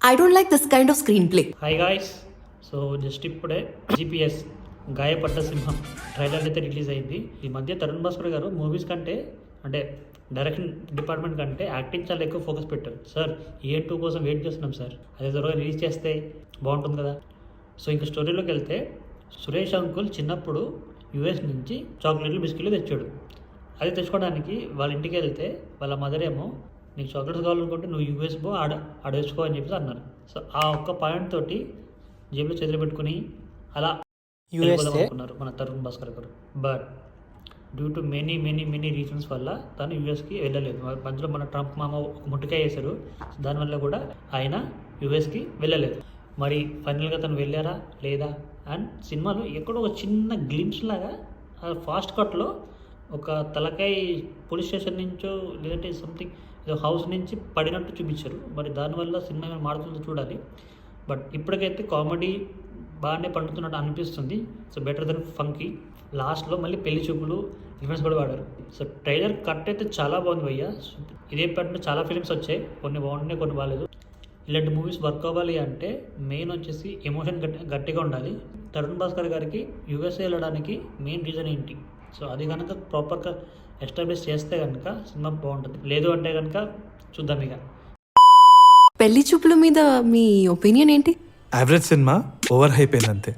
I don't like this kind of screenplay. Hi guys. So just ఇప్పుడే GPS గాయపడ్డ సింహం trailer అయితే release అయింది. ఈ మధ్య తరుణ్ భాస్కర్ గారు మూవీస్ కంటే అంటే డైరెక్షన్ డిపార్ట్మెంట్ కంటే యాక్టింగ్ చాలా ఎక్కువ ఫోకస్ పెట్టారు. సార్ EN2 కోసం వెయిట్ చేస్తున్నాం సార్, అదే త్వరగా రిలీజ్ చేస్తే బాగుంటుంది కదా. సో ఇంకా స్టోరీలోకి వెళ్తే, సురేష్ అంకుల్ చిన్నప్పుడు US నుంచి చాక్లెట్లు బిస్కెట్లు తెచ్చాడు. అది తెచ్చుకోవడానికి వాళ్ళ ఇంటికి వెళ్తే వాళ్ళ మదర్ ఏమో, నీకు చాక్లెట్స్ కావాలనుకుంటే నువ్వు US పో, ఆడ తెచ్చుకో అని చెప్పేసి అన్నారు. సో ఆ ఒక్క పాయింట్ తోటి జేబులో చేతులు పెట్టుకుని అలా అనుకున్నారు మన తరుణ్ భాస్కర్ గారు. But due to many reasons వల్ల తను యూఎస్కి వెళ్ళలేదు. మధ్యలో మన ట్రంప్ మామ ఒక ముట్టుకాయ వేశారు, దానివల్ల కూడా ఆయన యూఎస్కి వెళ్ళలేదు. మరి ఫైనల్గా తను వెళ్ళారా లేదా అండ్ సినిమాలో ఎక్కడో ఒక చిన్న గ్లిమ్స్ లాగా ఫాస్ట్ కట్లో ఒక తలకాయ పోలీస్ స్టేషన్ నుంచో లేదంటే సంథింగ్ ఏదో హౌస్ నుంచి పడినట్టు చూపించారు. మరి దానివల్ల సినిమా ఏమైనా మారుతుందో చూడాలి. బట్ ఇప్పటికైతే కామెడీ బాగానే పండుతున్నట్టు అనిపిస్తుంది. So better than funky. లాస్ట్లో మళ్ళీ పెళ్లి చూపులు రిఫరెన్స్ కూడా వాడారు. సో ట్రైలర్ కట్ అయితే చాలా బాగుంది భయ్య. ఇదే పాటలో చాలా ఫిలిమ్స్ వచ్చాయి, కొన్ని బాగుంటున్నాయి, కొన్ని బాగాలేదు. ఇలాంటి మూవీస్ వర్క్ అవ్వాలి అంటే మెయిన్ వచ్చేసి ఎమోషన్ గట్టిగా ఉండాలి. తరుణ్ భాస్కర్ గారికి USA వెళ్ళడానికి మెయిన్ రీజన్ ఏంటి? సో అది కనుక ప్రాపర్గా ఎస్టాబ్లిష్ చేస్తే కనుక సినిమా బాగుంటుంది. లేదు అంటే కనుక చూద్దాం ఇక. పెళ్లి చూపుల మీద మీ ఒపీనియన్ ఏంటి? యావరేజ్ సినిమా ఓవర్ హైప్ అయింది అంతే.